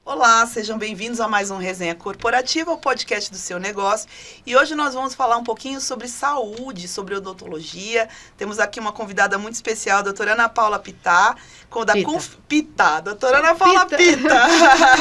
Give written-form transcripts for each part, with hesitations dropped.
Olá, sejam bem-vindos a mais um Resenha Corporativa, o podcast do seu negócio. E hoje nós vamos falar um pouquinho sobre saúde, sobre odontologia. Temos aqui uma convidada muito especial, a doutora Ana Paula Pitá, doutora Ana Paula Pitá,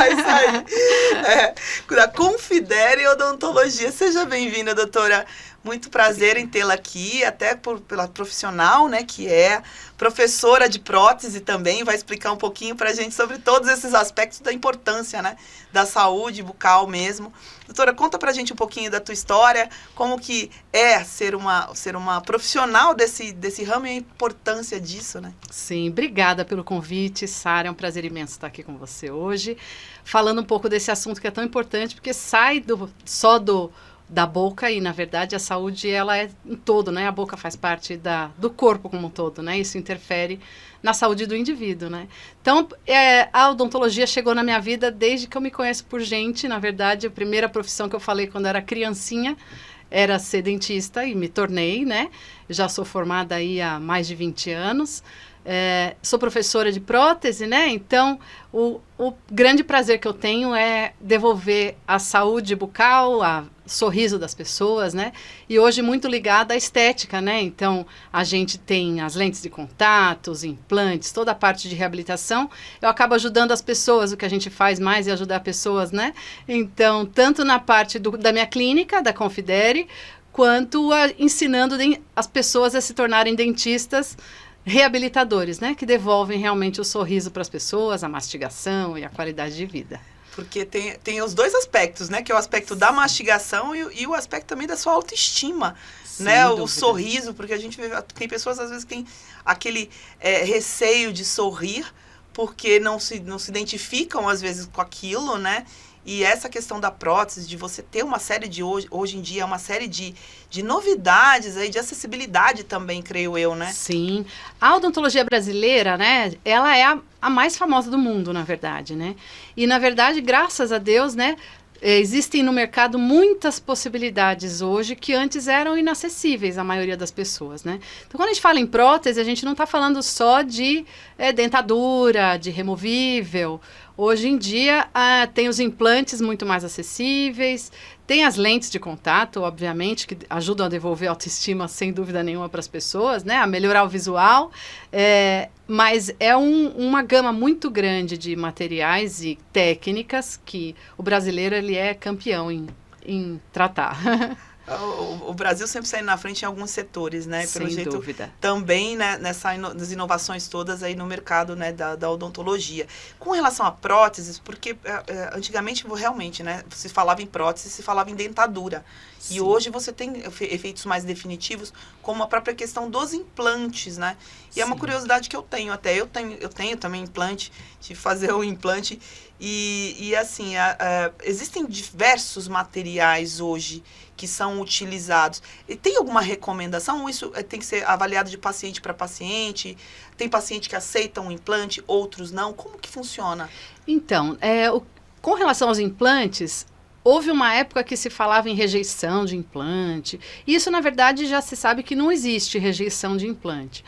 isso aí, da Confidere Odontologia. Seja bem-vinda, doutora. Muito prazer em tê-la aqui, até pela profissional, né, que é professora de prótese também, vai explicar um pouquinho para a gente sobre todos esses aspectos da importância, né, da saúde bucal mesmo. Doutora, conta para a gente um pouquinho da tua história, como que é ser uma profissional desse ramo e a importância disso, né? Sim, obrigada pelo convite, Sara, é um prazer imenso estar aqui com você hoje, falando um pouco desse assunto que é tão importante, porque sai da boca e, na verdade, a saúde, ela é em todo, né? A boca faz parte do corpo como um todo, né? Isso interfere na saúde do indivíduo, né? Então, a odontologia chegou na minha vida desde que eu me conheço por gente. Na verdade, a primeira profissão que eu falei quando era criancinha era ser dentista e me tornei, né? Já sou formada aí há mais de 20 anos. Sou professora de prótese, né? Então, o grande prazer que eu tenho é devolver a saúde bucal, o sorriso das pessoas, né? E hoje muito ligada à estética, né? Então, a gente tem as lentes de contato, os implantes, toda a parte de reabilitação. Eu acabo ajudando as pessoas, o que a gente faz mais é ajudar pessoas, né? Então, tanto na parte da minha clínica, da Confidere, quanto ensinando as pessoas a se tornarem dentistas reabilitadores, né? Que devolvem realmente o sorriso para as pessoas, a mastigação e a qualidade de vida. Porque tem os dois aspectos, né? Que é o aspecto da mastigação e o aspecto também da sua autoestima, né? O sorriso, porque a gente vê, tem pessoas às vezes que têm aquele receio de sorrir, porque não se identificam às vezes com aquilo, né? E essa questão da prótese, de você ter uma série hoje em dia, uma série de novidades aí, de acessibilidade também, creio eu, né? Sim. A odontologia brasileira, né, ela é a mais famosa do mundo, na verdade, né? E, na verdade, graças a Deus, né, existem no mercado muitas possibilidades hoje que antes eram inacessíveis à maioria das pessoas, né? Então, quando a gente fala em prótese, a gente não está falando só de dentadura, de removível. Hoje em dia, tem os implantes muito mais acessíveis, tem as lentes de contato, obviamente, que ajudam a devolver a autoestima, sem dúvida nenhuma, para as pessoas, né? A melhorar o visual, mas é uma gama muito grande de materiais e técnicas que o brasileiro ele é campeão em tratar. O Brasil sempre sai na frente em alguns setores, né? Pelo Sem jeito, dúvida. também, né, nas inovações todas aí no mercado, né, da odontologia. Com relação a próteses, porque antigamente realmente, né, se falava em prótese, se falava em dentadura. Sim. E hoje você tem efeitos mais definitivos, como a própria questão dos implantes, né? E é uma curiosidade que eu tenho até. Eu tenho também implante, de fazer o implante. E assim, existem diversos materiais hoje que são utilizados. E tem alguma recomendação? Isso tem que ser avaliado de paciente para paciente? Tem paciente que aceitam o implante, outros não? Como que funciona? Então, com relação aos implantes, houve uma época que se falava em rejeição de implante. Isso, na verdade, já se sabe que não existe rejeição de implante.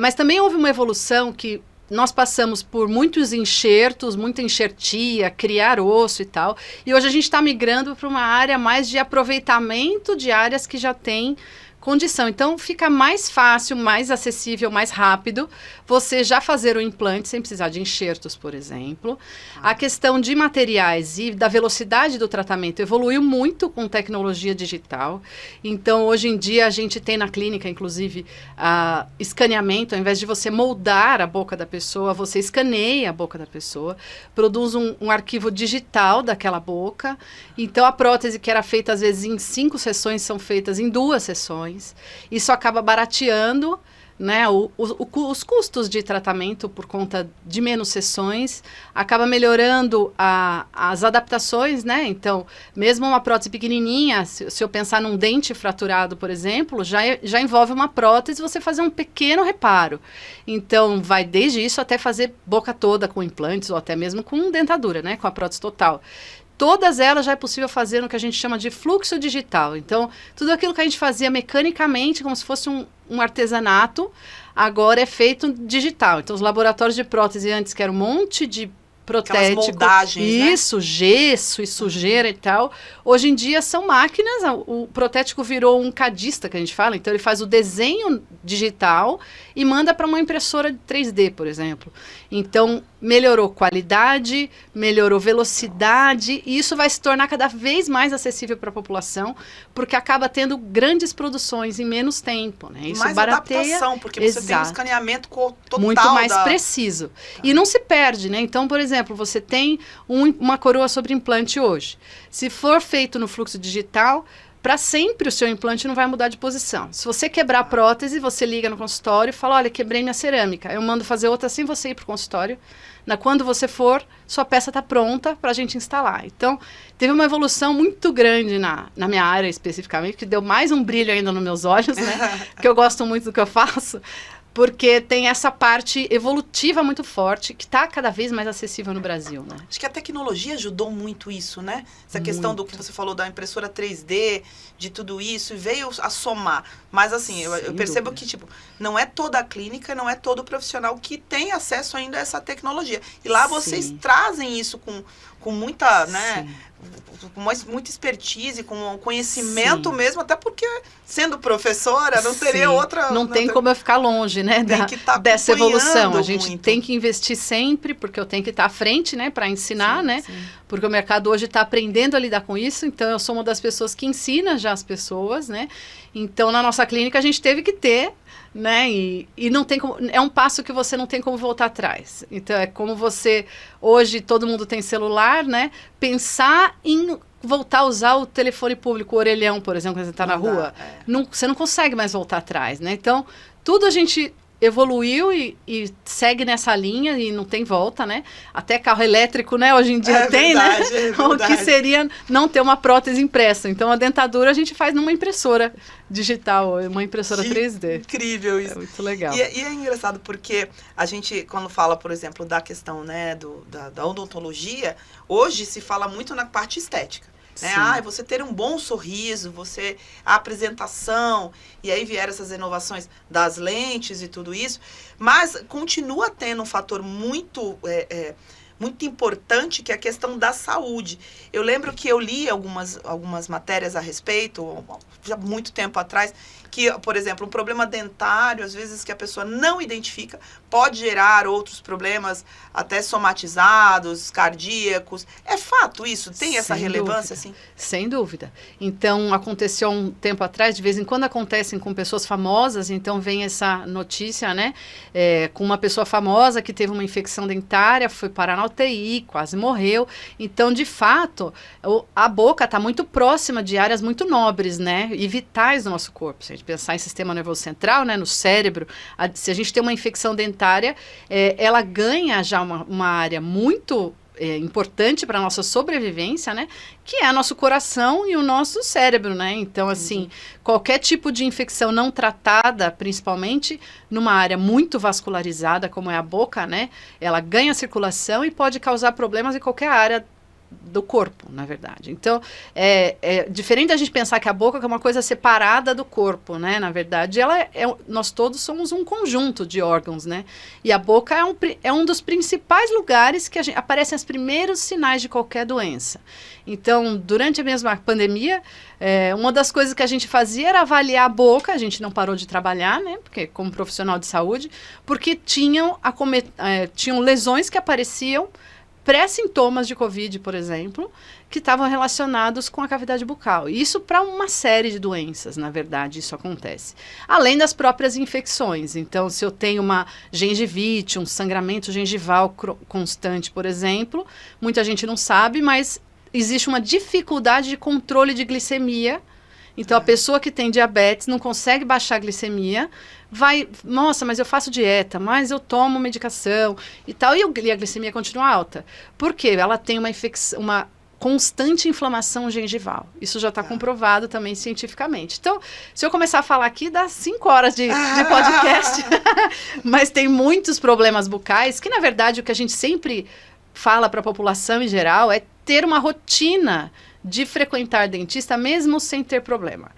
Mas também houve uma evolução que nós passamos por muitos enxertos, muita enxertia, criar osso e tal. E hoje a gente está migrando para uma área mais de aproveitamento de áreas que já têm condição. Então, fica mais fácil, mais acessível, mais rápido você já fazer o implante sem precisar de enxertos, por exemplo. A questão de materiais e da velocidade do tratamento evoluiu muito com tecnologia digital. Então, hoje em dia, a gente tem na clínica, inclusive, escaneamento. Ao invés de você moldar a boca da pessoa, você escaneia a boca da pessoa, produz um arquivo digital daquela boca. Então, a prótese que era feita, às vezes, em 5 sessões, são feitas em 2 sessões. Isso acaba barateando, né, os custos de tratamento por conta de menos sessões, acaba melhorando as adaptações, né? Então, mesmo uma prótese pequenininha, se eu pensar num dente fraturado, por exemplo, já envolve uma prótese você fazer um pequeno reparo. Então, vai desde isso até fazer boca toda com implantes ou até mesmo com dentadura, né? Com a prótese total. todas elas já é possível fazer no que a gente chama de fluxo digital. Então, tudo aquilo que a gente fazia mecanicamente, como se fosse um artesanato, agora é feito digital. Então, os laboratórios de prótese antes, que era um monte de protético, moldagens, isso, né? Gesso e sujeira e tal. Hoje em dia são máquinas, o protético virou um cadista, que a gente fala, então ele faz o desenho digital e manda para uma impressora 3D, por exemplo. Então, melhorou qualidade, melhorou velocidade, e isso vai se tornar cada vez mais acessível para a população, porque acaba tendo grandes produções em menos tempo, né? Isso mais barateia, adaptação, porque você tem um escaneamento total muito mais preciso. E não se perde, né? Então, por exemplo, você tem uma coroa sobre implante hoje. Se for feito no fluxo digital, para sempre o seu implante não vai mudar de posição. Se você quebrar a prótese, você liga no consultório e fala, olha, quebrei minha cerâmica. Eu mando fazer outra sem você ir para o consultório. Quando você for, sua peça está pronta para a gente instalar. Então, teve uma evolução muito grande na minha área especificamente, que deu mais um brilho ainda nos meus olhos, né? Que eu gosto muito do que eu faço. Porque tem essa parte evolutiva muito forte, que está cada vez mais acessível no Brasil, né? Acho que a tecnologia ajudou muito isso, né? Essa questão do que você falou da impressora 3D, de tudo isso, e veio a somar. Mas assim, eu percebo que, tipo, não é toda a clínica, não é todo profissional que tem acesso ainda a essa tecnologia. E lá vocês trazem isso com muita, né? Com muita expertise, com conhecimento mesmo, até porque, sendo professora, não teria outra... Não tem como eu ficar longe, né, dessa evolução. A gente tem que investir sempre, porque eu tenho que estar à frente, né, para ensinar, né? Sim. Porque o mercado hoje está aprendendo a lidar com isso, então eu sou uma das pessoas que ensina já as pessoas, né? Então, na nossa clínica, a gente teve que ter, né? E não tem como, é um passo que você não tem como voltar atrás. Então, é como você, hoje todo mundo tem celular, né? Pensar em voltar a usar o telefone público, o orelhão, por exemplo, quando você está na rua. Você não consegue mais voltar atrás, né? Então, tudo a gente evoluiu e segue nessa linha e não tem volta, né? Até carro elétrico, né? Hoje em dia tem, verdade, né? O que seria não ter uma prótese impressa. Então, a dentadura a gente faz numa impressora digital, uma impressora 3D. Incrível isso. É muito legal. E é engraçado porque a gente, quando fala, por exemplo, da questão, né, da odontologia, hoje se fala muito na parte estética. Né? Você ter um bom sorriso, a apresentação, e aí vieram essas inovações das lentes e tudo isso, mas continua tendo um fator muito importante, que é a questão da saúde. Eu lembro que eu li algumas matérias a respeito, já muito tempo atrás, que, por exemplo, um problema dentário, às vezes que a pessoa não identifica, pode gerar outros problemas, até somatizados, cardíacos. É fato isso? Tem essa relevância, assim? Sem dúvida. Então, aconteceu um tempo atrás, de vez em quando acontecem com pessoas famosas, então vem essa notícia, né, com uma pessoa famosa que teve uma infecção dentária, foi parar na UTI, quase morreu. Então, de fato, a boca está muito próxima de áreas muito nobres, né, e vitais do nosso corpo. Se a gente pensar em sistema nervoso central, né, no cérebro, se a gente tem uma infecção dentária, ela ganha já uma área muito importante para a nossa sobrevivência, né, que é nosso coração e o nosso cérebro, né? Então, assim, qualquer tipo de infecção não tratada, principalmente numa área muito vascularizada, como é a boca, né, ela ganha circulação e pode causar problemas em qualquer área do corpo, na verdade. Então, é diferente da gente pensar que a boca é uma coisa separada do corpo, né? Na verdade, nós todos somos um conjunto de órgãos, né? E a boca é um dos principais lugares que aparecem os primeiros sinais de qualquer doença. Então, durante a mesma pandemia, uma das coisas que a gente fazia era avaliar a boca. A gente não parou de trabalhar, né? Porque, como profissional de saúde, porque tinham lesões que apareciam pré-sintomas de Covid, por exemplo, que estavam relacionados com a cavidade bucal. Isso para uma série de doenças, na verdade, isso acontece. Além das próprias infecções. Então, se eu tenho uma gengivite, um sangramento gengival constante, por exemplo, muita gente não sabe, mas existe uma dificuldade de controle de glicemia. Então, a pessoa que tem diabetes não consegue baixar a glicemia, nossa, mas eu faço dieta, mas eu tomo medicação e tal, e a glicemia continua alta. Por quê? Ela tem uma constante inflamação gengival. Isso já está comprovado também cientificamente. Então, se eu começar a falar aqui, dá 5 horas de podcast, mas tem muitos problemas bucais, que na verdade o que a gente sempre fala para a população em geral é ter uma rotina de frequentar dentista mesmo sem ter problema.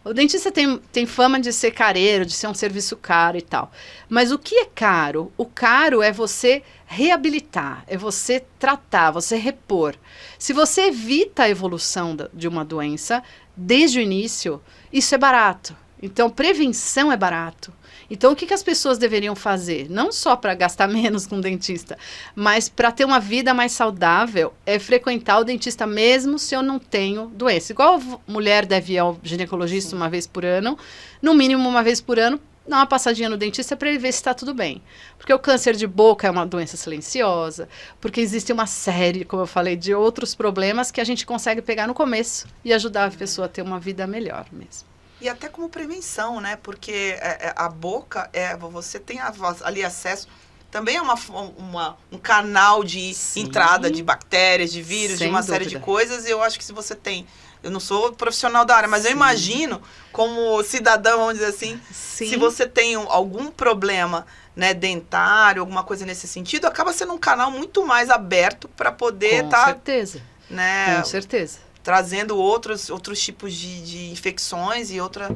O dentista tem fama de ser careiro, de ser um serviço caro e tal. Mas o que é caro? O caro é você reabilitar, é você tratar, você repor. Se você evita a evolução de uma doença desde o início, isso é barato. Então, prevenção é barato. Então, o que as pessoas deveriam fazer? Não só para gastar menos com o dentista, mas para ter uma vida mais saudável, é frequentar o dentista mesmo se eu não tenho doença. Igual a mulher deve ir ao ginecologista uma vez por ano, no mínimo uma vez por ano, dar uma passadinha no dentista para ele ver se está tudo bem. Porque o câncer de boca é uma doença silenciosa, porque existe uma série, como eu falei, de outros problemas que a gente consegue pegar no começo e ajudar a pessoa a ter uma vida melhor mesmo. E até como prevenção, né? Porque a boca, você tem ali acesso, também é um canal de entrada de bactérias, de vírus, de uma série de coisas. E eu acho que se você tem... Eu não sou profissional da área, mas eu imagino, como cidadão, vamos dizer assim, se você tem algum problema, né, dentário, alguma coisa nesse sentido, acaba sendo um canal muito mais aberto para poder estar... Com certeza. Né, com certeza. Trazendo outros tipos de infecções e outros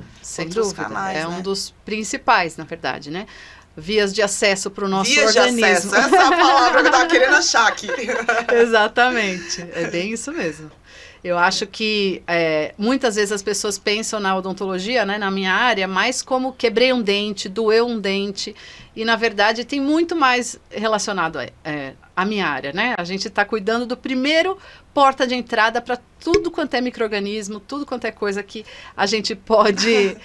canais. É um dos principais, na verdade, né? Vias de acesso para o nosso Vias organismo. Vias de acesso, essa é a palavra que eu estava querendo achar aqui. Exatamente, é bem isso mesmo. Eu acho que muitas vezes as pessoas pensam na odontologia, né, na minha área, mais como quebrei um dente, doeu um dente, e na verdade tem muito mais relacionado à minha área, né? A gente está cuidando do primeiro porta de entrada para tudo quanto é micro-organismo, tudo quanto é coisa que a gente pode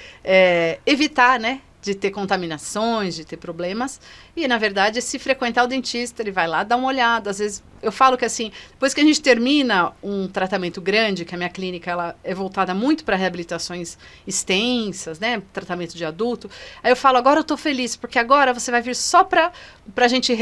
evitar, né? De ter contaminações, de ter problemas. E, na verdade, se frequentar o dentista, ele vai lá dar uma olhada. Às vezes, eu falo que assim, depois que a gente termina um tratamento grande, que a minha clínica ela é voltada muito para reabilitações extensas, né? Tratamento de adulto. Aí eu falo, agora eu tô feliz, porque agora você vai vir só pra gente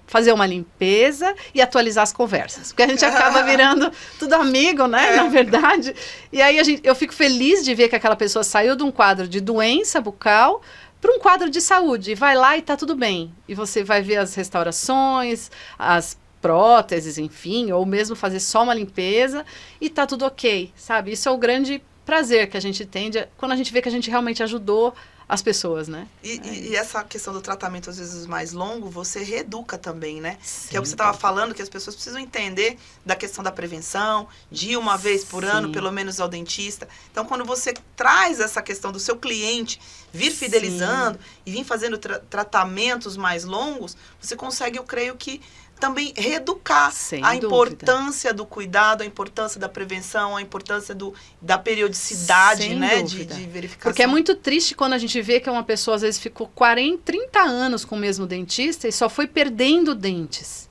fazer uma limpeza e atualizar as conversas. Porque a gente acaba virando tudo amigo, né? Na verdade. E aí eu fico feliz de ver que aquela pessoa saiu de um quadro de doença bucal para um quadro de saúde. Vai lá e tá tudo bem. E você vai ver as restaurações, as próteses, enfim, ou mesmo fazer só uma limpeza e tá tudo ok, sabe? Isso é o grande prazer que a gente tem quando a gente vê que a gente realmente ajudou as pessoas, né? E essa questão do tratamento, às vezes, mais longo, você reeduca também, né? Sim, que é o que você estava falando, que as pessoas precisam entender da questão da prevenção, de ir uma vez por ano, pelo menos, ao dentista. Então, quando você traz essa questão do seu cliente vir fidelizando e vir fazendo tratamentos mais longos, você consegue, eu creio que, também reeducar a importância do cuidado, a importância da prevenção, a importância da periodicidade, né, de verificação. Porque é muito triste quando a gente vê que uma pessoa às vezes ficou 40, 30 anos com o mesmo dentista e só foi perdendo dentes.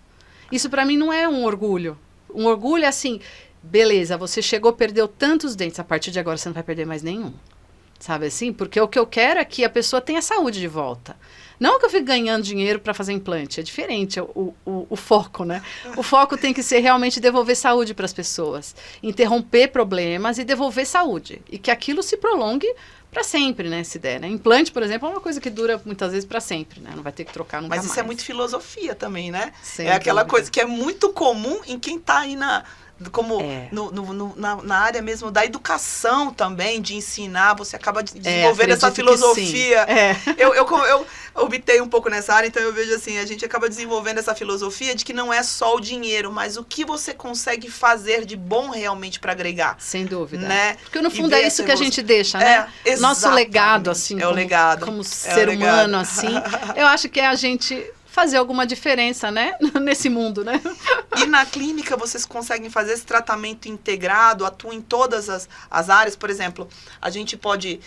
Isso para mim não é um orgulho. Um orgulho é assim, beleza, você chegou, perdeu tantos dentes, a partir de agora você não vai perder mais nenhum. Sabe assim? Porque o que eu quero é que a pessoa tenha saúde de volta. Não que eu fique ganhando dinheiro para fazer implante, é diferente o foco, né? O foco tem que ser realmente devolver saúde para as pessoas, interromper problemas e devolver saúde. E que aquilo se prolongue para sempre, né, se der, né? Implante, por exemplo, é uma coisa que dura muitas vezes para sempre, né? Não vai ter que trocar nunca mais. Mas isso é muito filosofia também, né? Sem aquela dúvida. Coisa que é muito comum em quem está aí na área mesmo da educação também, de ensinar, você acaba desenvolvendo essa filosofia. Eu obtei um pouco nessa área, então eu vejo assim, a gente acaba desenvolvendo essa filosofia de que não é só o dinheiro, mas o que você consegue fazer de bom realmente para agregar. Sem dúvida. Né? Porque no fundo é isso que a gente deixa, né? Nosso legado, assim, o legado. Como ser humano, assim, eu acho que é a gente fazer alguma diferença, né? Nesse mundo, né? E na clínica vocês conseguem fazer esse tratamento integrado, atuam em todas as áreas? Por exemplo, a gente pode,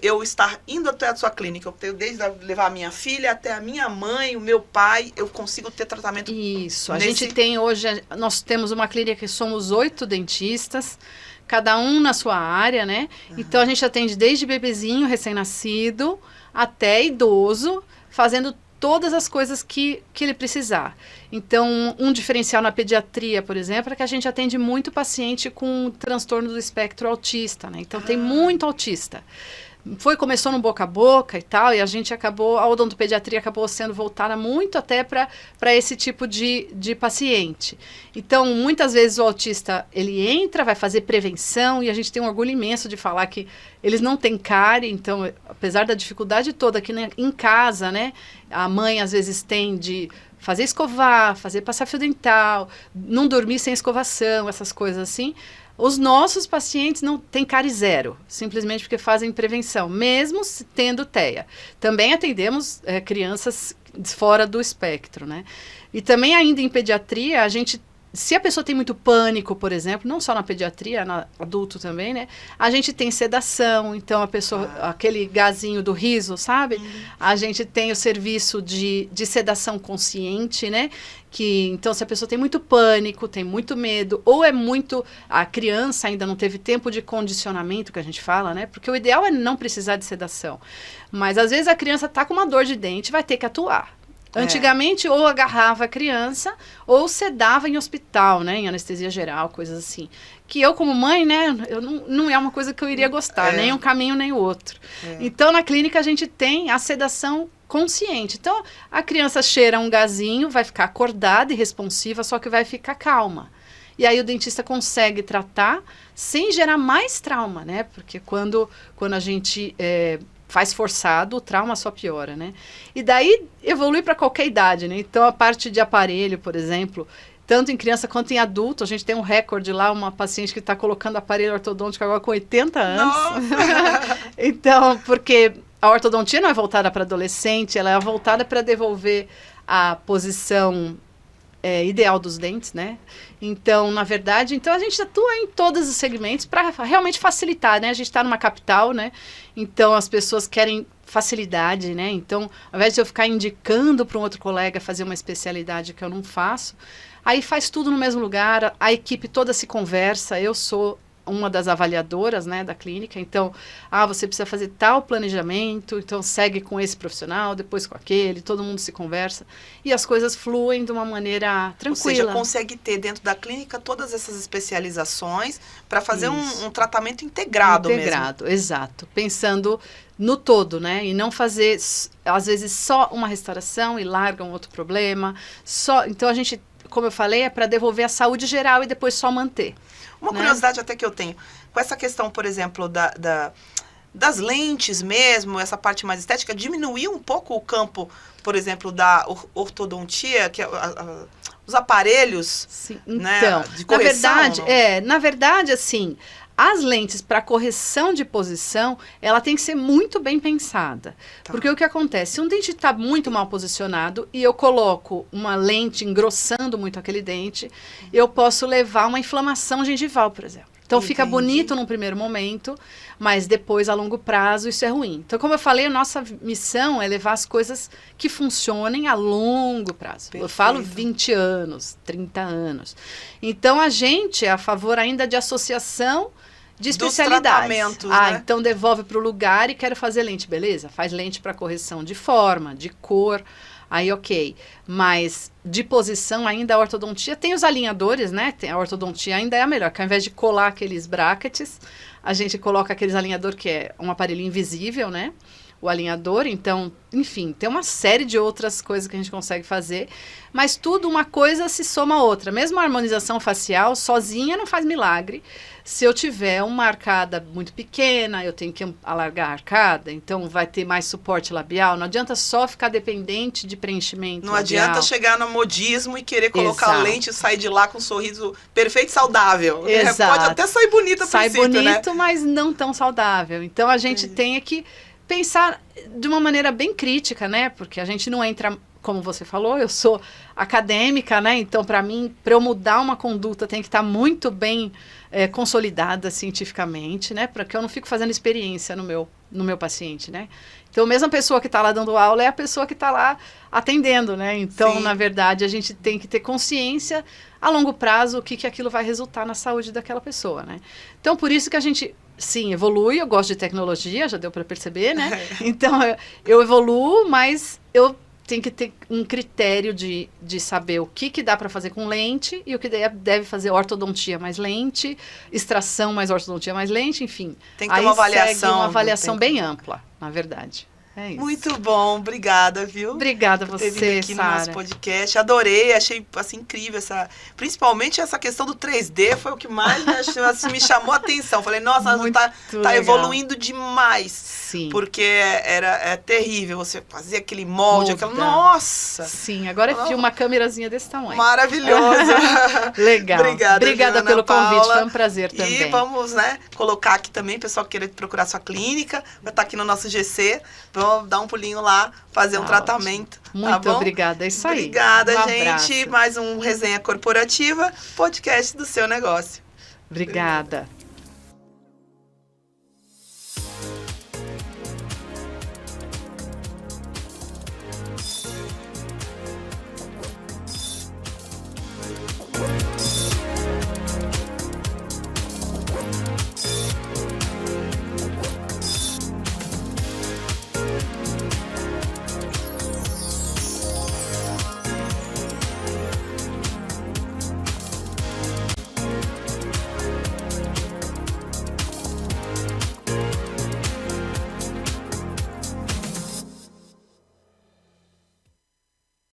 eu estar indo até a sua clínica, eu tenho desde levar a minha filha até a minha mãe, o meu pai, eu consigo ter tratamento. Isso, a gente tem hoje, nós temos uma clínica que somos 8 dentistas, cada um na sua área, né? Então a gente atende desde bebezinho, recém-nascido, até idoso, fazendo todas as coisas que ele precisar. Então, um diferencial na pediatria, por exemplo, é que a gente atende muito paciente com transtorno do espectro autista, né? Então, tem muito autista. Começou no boca a boca e tal, e a odontopediatria acabou sendo voltada muito até para esse tipo de paciente. Então, muitas vezes o autista, ele entra, vai fazer prevenção, e a gente tem um orgulho imenso de falar que eles não têm cárie, então, apesar da dificuldade toda aqui, né, em casa, né, a mãe às vezes tem de fazer escovar, fazer passar fio dental, não dormir sem escovação, essas coisas assim. Os nossos pacientes não têm cárie zero, simplesmente porque fazem prevenção, mesmo tendo TEA. Também atendemos crianças fora do espectro, né? E também ainda em pediatria, se a pessoa tem muito pânico, por exemplo, não só na pediatria, no adulto também, né? A gente tem sedação, então a pessoa, aquele gazinho do riso, sabe? A gente tem o serviço de sedação consciente, né? Então, se a pessoa tem muito pânico, tem muito medo, ou a criança ainda não teve tempo de condicionamento, que a gente fala, né? Porque o ideal é não precisar de sedação. Mas, às vezes, a criança está com uma dor de dente, vai ter que atuar. Antigamente, ou agarrava a criança, ou sedava em hospital, né? Em anestesia geral, coisas assim. Que eu, como mãe, né? Não é uma coisa que eu iria gostar, nem um caminho, nem o outro. Então, na clínica, a gente tem a sedação consciente. Então, a criança cheira um gazinho, vai ficar acordada e responsiva, só que vai ficar calma. E aí, o dentista consegue tratar sem gerar mais trauma, né? Porque quando a gente... faz forçado, o trauma só piora, né? E daí evolui para qualquer idade, né? Então, a parte de aparelho, por exemplo, tanto em criança quanto em adulto, a gente tem um recorde lá, uma paciente que está colocando aparelho ortodôntico agora com 80 anos. Então, porque a ortodontia não é voltada para adolescente, ela é voltada para devolver a posição ideal dos dentes, né? Então, na verdade, a gente atua em todos os segmentos para realmente facilitar, né? A gente está numa capital, né? Então, as pessoas querem facilidade, né? Então, ao invés de eu ficar indicando para um outro colega fazer uma especialidade que eu não faço, aí faz tudo no mesmo lugar, a equipe toda se conversa, eu sou uma das avaliadoras, né, da clínica, então, você precisa fazer tal planejamento, então segue com esse profissional, depois com aquele, todo mundo se conversa, e as coisas fluem de uma maneira tranquila. Ou seja, consegue ter dentro da clínica todas essas especializações para fazer um tratamento integrado mesmo. Integrado, exato, pensando no todo, né, e não fazer, às vezes, só uma restauração e larga um outro problema, então a gente, como eu falei, é para devolver a saúde geral e depois só manter. Uma curiosidade até que eu tenho, com essa questão, por exemplo, das lentes mesmo, essa parte mais estética, diminuiu um pouco o campo, por exemplo, da ortodontia, que os aparelhos. Sim, né, então, de correção. Na verdade, assim, as lentes para correção de posição, ela tem que ser muito bem pensada. Tá. Porque o que acontece? Se um dente está muito mal posicionado e eu coloco uma lente engrossando muito aquele dente, eu posso levar uma inflamação gengival, por exemplo. Então, fica bonito num primeiro momento, mas depois, a longo prazo, isso é ruim. Então, como eu falei, a nossa missão é levar as coisas que funcionem a longo prazo. Perfeito. Eu falo 20 anos, 30 anos. Então, a gente é a favor ainda de associação de especialidades. Dos tratamentos, né? Então devolve para o lugar e quero fazer lente, beleza? Faz lente para correção de forma, de cor, aí ok. Mas de posição ainda a ortodontia tem os alinhadores, né? A ortodontia ainda é a melhor, que ao invés de colar aqueles brackets, a gente coloca aqueles alinhador que é um aparelho invisível, né? O alinhador, então, enfim, tem uma série de outras coisas que a gente consegue fazer, mas tudo uma coisa se soma a outra. Mesmo a harmonização facial, sozinha não faz milagre. Se eu tiver uma arcada muito pequena, eu tenho que alargar a arcada, então vai ter mais suporte labial. Não adianta só ficar dependente de preenchimento Não labial. adianta chegar no modismo e querer colocar lente e sair de lá com um sorriso perfeito e saudável. Exato. Pode até sair bonito a princípio, bonito, né? mas não tão saudável. Então, a gente tem que pensar de uma maneira bem crítica, né? Porque a gente não entra, como você falou, eu sou acadêmica, né? Então, para mim, para eu mudar uma conduta, tem que estar muito bem consolidada cientificamente, né? Para que eu não fico fazendo experiência no meu paciente, né? Então, a mesma pessoa que está lá dando aula é a pessoa que está lá atendendo, né? Então, na verdade, a gente tem que ter consciência a longo prazo o que aquilo vai resultar na saúde daquela pessoa, né? Então, por isso que a gente, sim, evolui. Eu gosto de tecnologia, já deu para perceber, né? Então, eu evoluo, mas eu tem que ter um critério de saber o que dá para fazer com lente e o que deve fazer ortodontia mais lente, extração mais ortodontia mais lente, enfim. Tem que ter uma avaliação. Segue uma avaliação bem ampla, na verdade. É isso. Muito bom, obrigada, viu? Obrigada a Por ter você, vindo aqui no nosso Sara. podcast. Adorei, achei assim incrível principalmente essa questão do 3D foi o que mais me chamou a atenção. Falei, nossa, tá legal. evoluindo demais. Sim. Porque é terrível você fazer aquele molde, Moldar. nossa. Sim, agora é uma câmerazinha desse tamanho. Maravilhoso. Legal. Obrigada pelo convite, Paula. foi um prazer também. E vamos, colocar aqui também, pessoal que querer procurar sua clínica, vai estar aqui no nosso GC, vamos dar um pulinho lá, fazer um tratamento. Muito tá bom? obrigada, é isso aí. Obrigada, Um gente. abraço. Mais um Resenha Corporativa, podcast do seu negócio. Obrigada.